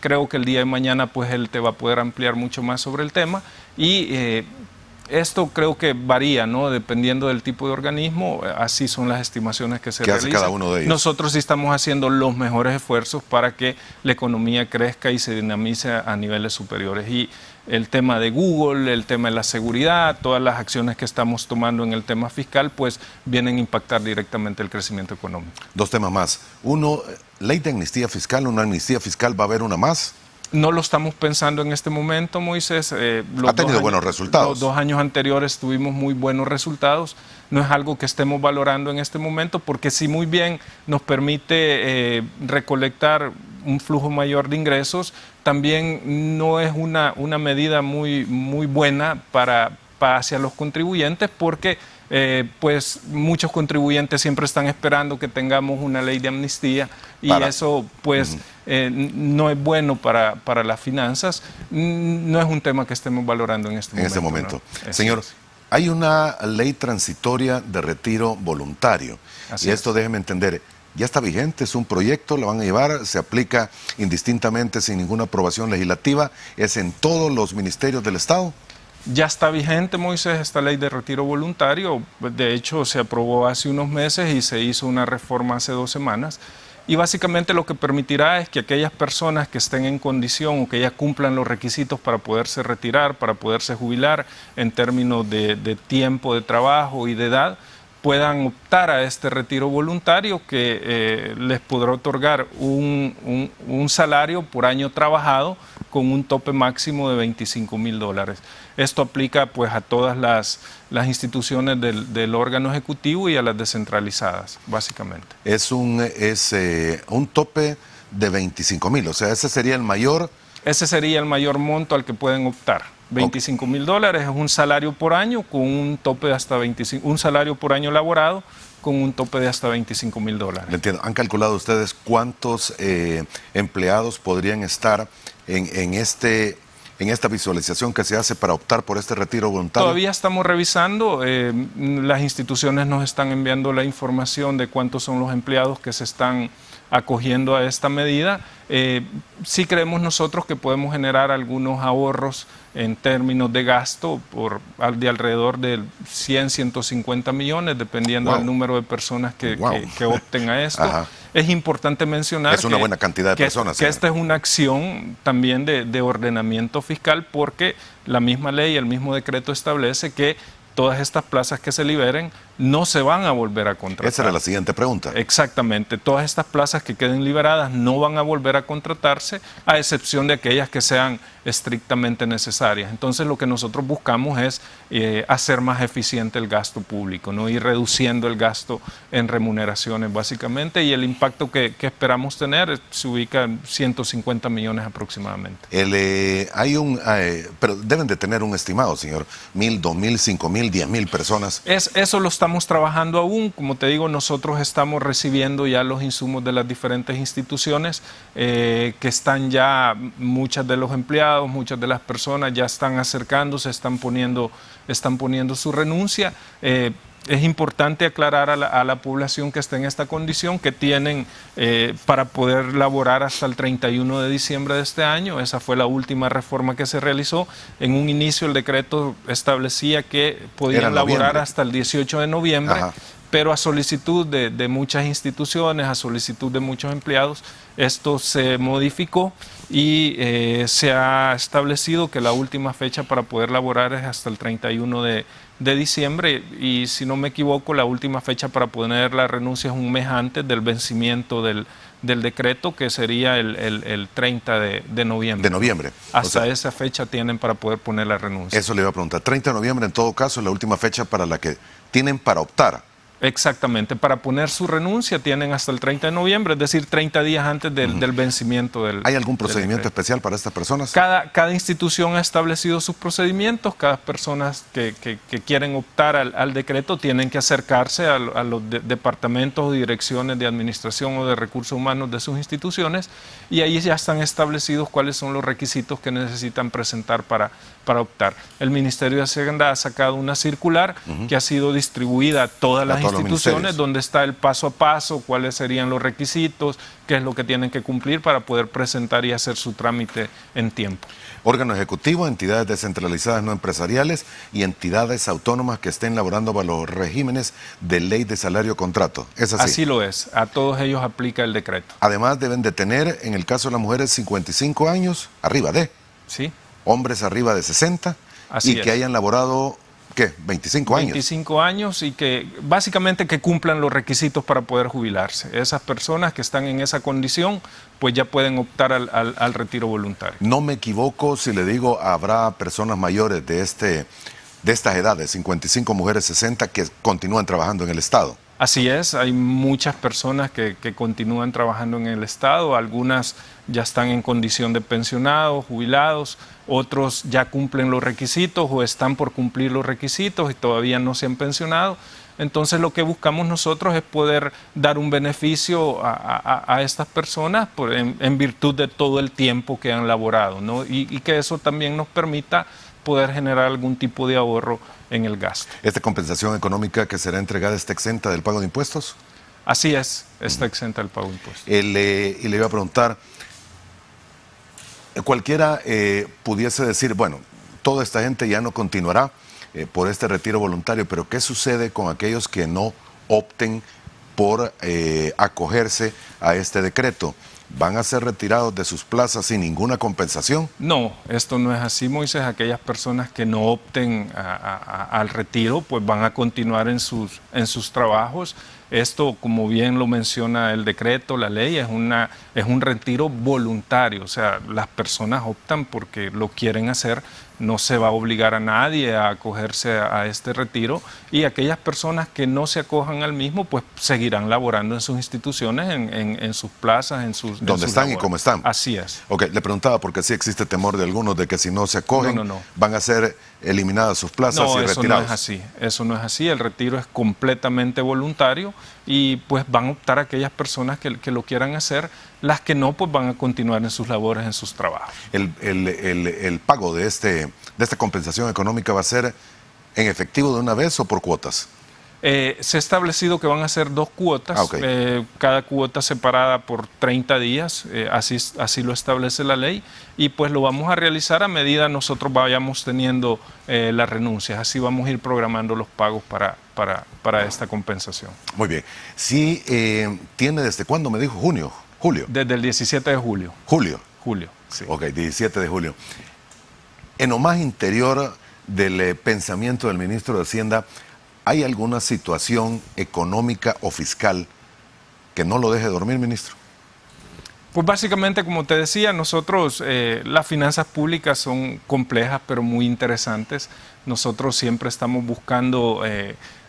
creo que el día de mañana pues él te va a poder ampliar mucho más sobre el tema, y esto creo que varía, ¿no? Dependiendo del tipo de organismo, así son las estimaciones que se realizan. ¿Qué hace cada uno de ellos? Nosotros sí estamos haciendo los mejores esfuerzos para que la economía crezca y se dinamice a niveles superiores. Y el tema de Google, el tema de la seguridad, todas las acciones que estamos tomando en el tema fiscal, pues vienen a impactar directamente el crecimiento económico. Dos temas más. Uno, ley de amnistía fiscal, una amnistía fiscal, ¿va a haber una más? No lo estamos pensando en este momento, Moisés. Ha tenido buenos resultados. Los 2 años anteriores tuvimos muy buenos resultados. No es algo que estemos valorando en este momento, porque sí, muy bien nos permite recolectar un flujo mayor de ingresos. También no es una medida muy buena hacia los contribuyentes, porque pues muchos contribuyentes siempre están esperando que tengamos una ley de amnistía, y eso pues no es bueno para las finanzas. No es un tema que estemos valorando en este momento. ¿No? Señor, hay una ley transitoria de retiro voluntario. Así y esto, déjeme entender, ya está vigente, es un proyecto, lo van a llevar, se aplica indistintamente sin ninguna aprobación legislativa, es en todos los ministerios del Estado. Ya está vigente, Moisés, esta ley de retiro voluntario. De hecho, se aprobó hace unos meses y se hizo una reforma hace 2 semanas. Y básicamente lo que permitirá es que aquellas personas que estén en condición o que ya cumplan los requisitos para poderse retirar, para poderse jubilar en términos de tiempo de trabajo y de edad, puedan optar a este retiro voluntario, que les podrá otorgar un salario por año trabajado con un tope máximo de $25,000. Esto aplica pues a todas las instituciones del órgano ejecutivo y a las descentralizadas, básicamente. Es un tope de 25,000, o sea, ese sería el mayor. Ese sería el mayor monto al que pueden optar. $25,000 es un salario por año con un tope de hasta un salario por año laborado con un tope de hasta $25,000. Entiendo. ¿Han calculado ustedes cuántos empleados podrían estar en esta visualización que se hace para optar por este retiro voluntario? Todavía estamos revisando. Las instituciones nos están enviando la información de cuántos son los empleados que se están acogiendo a esta medida. Sí creemos nosotros que podemos generar algunos ahorros en términos de gasto de alrededor de 100, 150 millones, dependiendo del número de personas que opten a esto. Ajá. Es importante mencionar es una buena cantidad de personas. Que esta es una acción también de ordenamiento fiscal, porque la misma ley, el mismo decreto establece que todas estas plazas que se liberen no se van a volver a contratar. Esa era la siguiente pregunta. Exactamente, todas estas plazas que queden liberadas no van a volver a contratarse, a excepción de aquellas que sean estrictamente necesarias. Entonces lo que nosotros buscamos es hacer más eficiente el gasto público, ¿no? Ir reduciendo el gasto en remuneraciones básicamente, y el impacto que esperamos tener se ubica en 150 millones aproximadamente. Pero deben de tener un estimado, señor, 1,000, 2,000, 5,000, 10,000 personas. Eso lo estamos trabajando aún. Como te digo, nosotros estamos recibiendo ya los insumos de las diferentes instituciones que están ya, muchas de los empleados, muchas de las personas ya están acercándose, están poniendo su renuncia. Es importante aclarar a la población que está en esta condición que tienen para poder laborar hasta el 31 de diciembre de este año. Esa fue la última reforma que se realizó. En un inicio el decreto establecía que podían laborar hasta el 18 de noviembre. Ajá. Pero a solicitud de muchas instituciones, a solicitud de muchos empleados, esto se modificó y se ha establecido que la última fecha para poder laborar es hasta el 31 de diciembre, y si no me equivoco, la última fecha para poner la renuncia es un mes antes del vencimiento del decreto, que sería el 30 de noviembre. De noviembre. Hasta esa fecha tienen para poder poner la renuncia. Eso le iba a preguntar. 30 de noviembre en todo caso es la última fecha para la que tienen para optar. Exactamente, para poner su renuncia tienen hasta el 30 de noviembre, es decir, 30 días antes del vencimiento del... ¿Hay algún procedimiento especial para estas personas? Cada institución ha establecido sus procedimientos. Cada persona que quieren optar al decreto tienen que acercarse a los departamentos o direcciones de administración o de recursos humanos de sus instituciones, y ahí ya están establecidos cuáles son los requisitos que necesitan presentar para optar. El Ministerio de Hacienda ha sacado una circular que ha sido distribuida a todas las instituciones, donde está el paso a paso, cuáles serían los requisitos, qué es lo que tienen que cumplir para poder presentar y hacer su trámite en tiempo. Órgano ejecutivo, entidades descentralizadas no empresariales y entidades autónomas que estén laborando bajo los regímenes de ley de salario contrato. ¿Es así? Así lo es. A todos ellos aplica el decreto. Además deben de tener, en el caso de las mujeres, 55 años, arriba de. Sí. Hombres arriba de 60. Así y es. Que hayan laborado... ¿Qué? 25 años. 25 años, y que básicamente que cumplan los requisitos para poder jubilarse. Esas personas que están en esa condición, pues ya pueden optar al retiro voluntario. No me equivoco si le digo, habrá personas mayores de estas edades, 55, mujeres 60, que continúan trabajando en el Estado. Así es, hay muchas personas que continúan trabajando en el Estado, algunas ya están en condición de pensionados, jubilados, otros ya cumplen los requisitos o están por cumplir los requisitos y todavía no se han pensionado. Entonces lo que buscamos nosotros es poder dar un beneficio a estas personas en virtud de todo el tiempo que han laborado, ¿no? Y que eso también nos permita poder generar algún tipo de ahorro en el gasto. ¿Esta compensación económica que será entregada está exenta del pago de impuestos? Así es, está exenta del pago de impuestos. Y le iba a preguntar, cualquiera pudiese decir, bueno, toda esta gente ya no continuará por este retiro voluntario, pero ¿qué sucede con aquellos que no opten por acogerse a este decreto? ¿Van a ser retirados de sus plazas sin ninguna compensación? No, esto no es así, Moisés. Aquellas personas que no opten al retiro, pues van a continuar en sus trabajos. Esto, como bien lo menciona el decreto, la ley, es un retiro voluntario. O sea, las personas optan porque lo quieren hacer. No se va a obligar a nadie a acogerse a este retiro, y aquellas personas que no se acojan al mismo, pues seguirán laborando en sus instituciones, en sus plazas, en sus... ¿Dónde están y cómo están? Así es. Ok, le preguntaba porque sí existe temor de algunos de que si no se acogen, van a ser eliminadas sus plazas y retirados. No, eso no es así. Eso no es así. El retiro es completamente voluntario, y pues van a optar aquellas personas que lo quieran hacer. Las que no, pues van a continuar en sus labores, en sus trabajos. ¿El pago de esta compensación económica va a ser en efectivo de una vez o por cuotas? Se ha establecido que van a ser 2 cuotas, cada cuota separada por 30 días, así lo establece la ley, y pues lo vamos a realizar a medida nosotros vayamos teniendo las renuncias. Así vamos a ir programando los pagos para esta compensación. Muy bien. Sí, ¿tiene desde cuándo? Me dijo julio. Desde el 17 de julio. ¿Julio? Julio, sí. Ok, 17 de julio. En lo más interior del pensamiento del ministro de Hacienda, ¿hay alguna situación económica o fiscal que no lo deje dormir, ministro? Pues básicamente, como te decía, nosotros, las finanzas públicas son complejas, pero muy interesantes. Nosotros siempre estamos buscando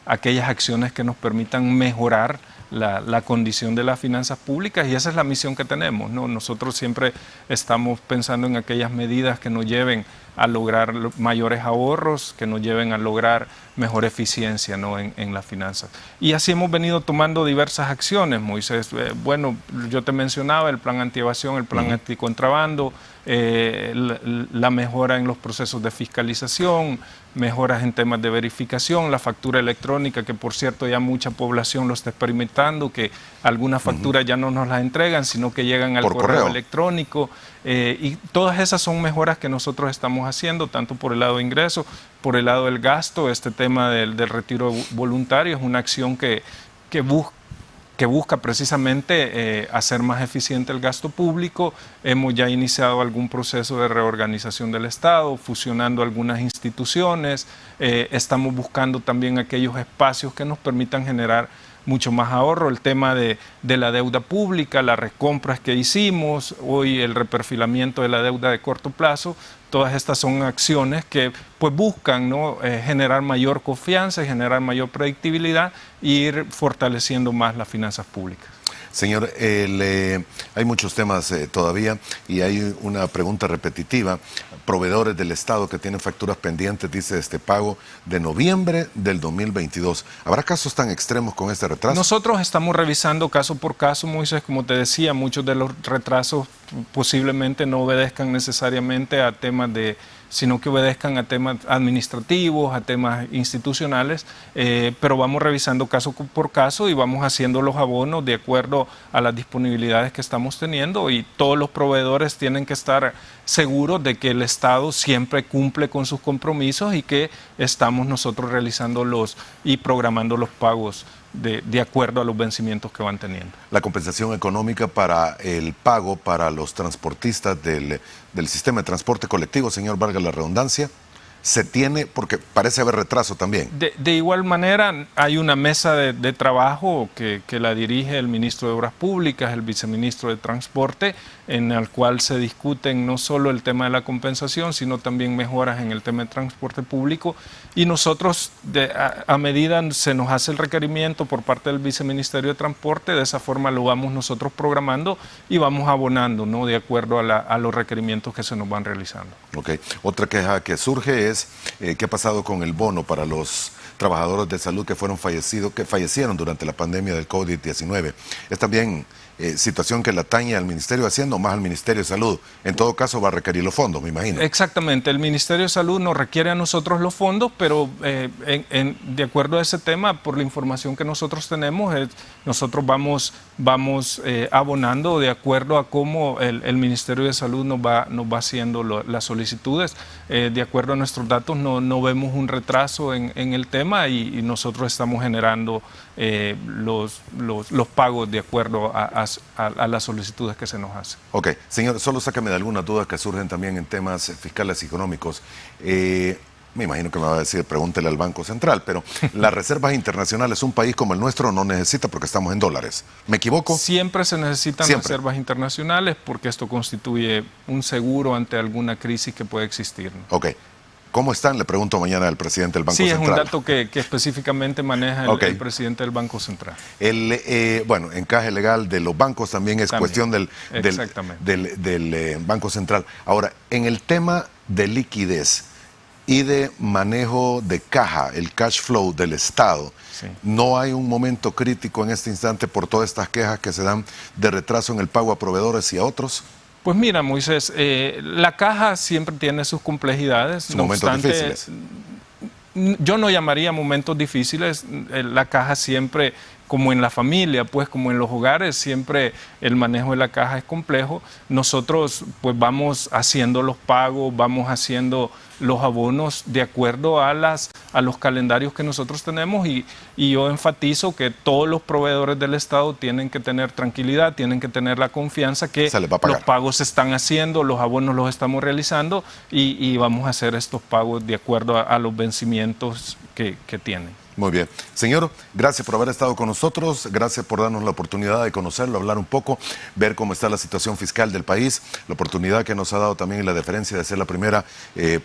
aquellas acciones que nos permitan mejorar la condición de las finanzas públicas, y esa es la misión que tenemos, ¿no? Nosotros siempre estamos pensando en aquellas medidas que nos lleven a lograr mayores ahorros, que nos lleven a lograr mejor eficiencia, ¿no?, en las finanzas. Y así hemos venido tomando diversas acciones, Moisés. Bueno, yo te mencionaba el plan antievasión, el plan anticontrabando, la mejora en los procesos de fiscalización, mejoras en temas de verificación, la factura electrónica, que por cierto ya mucha población lo está experimentando, que algunas facturas ya no nos las entregan, sino que llegan al correo electrónico, y todas esas son mejoras que nosotros estamos haciendo, tanto por el lado de ingresos, por el lado del gasto. Este tema del retiro voluntario es una acción que busca precisamente hacer más eficiente el gasto público. Hemos ya iniciado algún proceso de reorganización del Estado, fusionando algunas instituciones. Estamos buscando también aquellos espacios que nos permitan generar mucho más ahorro. El tema de la deuda pública, las recompras que hicimos, hoy el reperfilamiento de la deuda de corto plazo. Todas estas son acciones que pues buscan, ¿no?, generar mayor confianza, generar mayor predictibilidad e ir fortaleciendo más las finanzas públicas. Señor, hay muchos temas todavía y hay una pregunta repetitiva. Proveedores del Estado que tienen facturas pendientes, dice este pago de noviembre del 2022. ¿Habrá casos tan extremos con este retraso? Nosotros estamos revisando caso por caso, Moisés. Como te decía, muchos de los retrasos posiblemente no obedezcan necesariamente a temas sino que obedezcan a temas administrativos, a temas institucionales, pero vamos revisando caso por caso y vamos haciendo los abonos de acuerdo a las disponibilidades que estamos teniendo, y todos los proveedores tienen que estar seguros de que el Estado siempre cumple con sus compromisos y que estamos nosotros realizando y programando los pagos de acuerdo a los vencimientos que van teniendo. La compensación económica para el pago para los transportistas del sistema de transporte colectivo, señor, valga la redundancia, se tiene, porque parece haber retraso también. De igual manera, hay una mesa de trabajo que la dirige el ministro de Obras Públicas, el viceministro de Transporte, en el cual se discuten no solo el tema de la compensación, sino también mejoras en el tema de transporte público. Y nosotros, a medida se nos hace el requerimiento por parte del Viceministerio de Transporte, de esa forma lo vamos nosotros programando y vamos abonando, ¿no?, de acuerdo a los requerimientos que se nos van realizando. Ok. Otra queja que surge es ¿qué ha pasado con el bono para los trabajadores de salud que fallecieron durante la pandemia del COVID-19? Es también situación que la atañe al Ministerio de Hacienda o más al Ministerio de Salud. En todo caso va a requerir los fondos, me imagino. Exactamente, el Ministerio de Salud nos requiere a nosotros los fondos, pero de acuerdo a ese tema, por la información que nosotros tenemos, nosotros vamos abonando de acuerdo a cómo el Ministerio de Salud nos va haciendo las solicitudes. De acuerdo a nuestros datos no vemos un retraso en el tema, y nosotros estamos generando los pagos de acuerdo a las solicitudes que se nos hacen. Ok, señor, solo sácame de algunas dudas que surgen también en temas fiscales y económicos. Me imagino que me va a decir, pregúntele al Banco Central, pero las reservas internacionales, un país como el nuestro no necesita porque estamos en dólares. ¿Me equivoco? Siempre se necesitan reservas internacionales porque esto constituye un seguro ante alguna crisis que puede existir, ¿no? Ok. ¿Cómo están? Le pregunto mañana al presidente del Banco Central. Sí, es un dato que específicamente maneja el presidente del Banco Central. Bueno, encaje legal de los bancos también es cuestión del Banco Central. Ahora, en el tema de liquidez y de manejo de caja, el cash flow del Estado, sí, ¿no hay un momento crítico en este instante por todas estas quejas que se dan de retraso en el pago a proveedores y a otros? Pues mira, Moisés, la caja siempre tiene sus complejidades. No obstante, difíciles. Yo no llamaría momentos difíciles. La caja siempre como en la familia, pues como en los hogares, siempre el manejo de la caja es complejo. Nosotros pues vamos haciendo los pagos, vamos haciendo los abonos de acuerdo a los calendarios que nosotros tenemos y yo enfatizo que todos los proveedores del Estado tienen que tener tranquilidad, tienen que tener la confianza que los pagos se están haciendo, los abonos los estamos realizando y vamos a hacer estos pagos de acuerdo a los vencimientos que tienen. Muy bien. Señor, gracias por haber estado con nosotros, gracias por darnos la oportunidad de conocerlo, hablar un poco, ver cómo está la situación fiscal del país, la oportunidad que nos ha dado también y la deferencia de ser la primera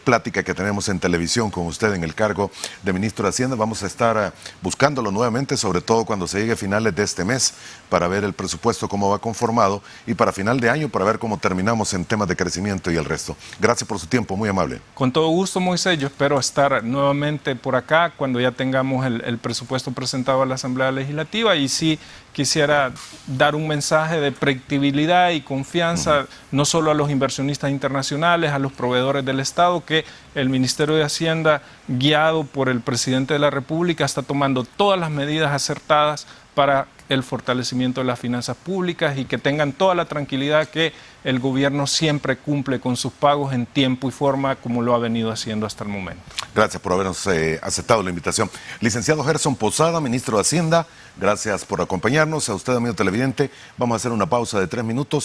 plática que tenemos en televisión con usted en el cargo de ministro de Hacienda. Vamos a estar buscándolo nuevamente, sobre todo cuando se llegue a finales de este mes, para ver el presupuesto cómo va conformado y para final de año para ver cómo terminamos en temas de crecimiento y el resto. Gracias por su tiempo, muy amable. Con todo gusto, Moisés, yo espero estar nuevamente por acá cuando ya tengamos el presupuesto presentado a la Asamblea Legislativa y sí quisiera dar un mensaje de predictibilidad y confianza, no solo a los inversionistas internacionales, a los proveedores del Estado, que el Ministerio de Hacienda, guiado por el Presidente de la República, está tomando todas las medidas acertadas para el fortalecimiento de las finanzas públicas y que tengan toda la tranquilidad que el gobierno siempre cumple con sus pagos en tiempo y forma como lo ha venido haciendo hasta el momento. Gracias por habernos aceptado la invitación. Licenciado Gerson Posada, ministro de Hacienda, gracias por acompañarnos. A usted, amigo televidente, vamos a hacer una pausa de 3 minutos.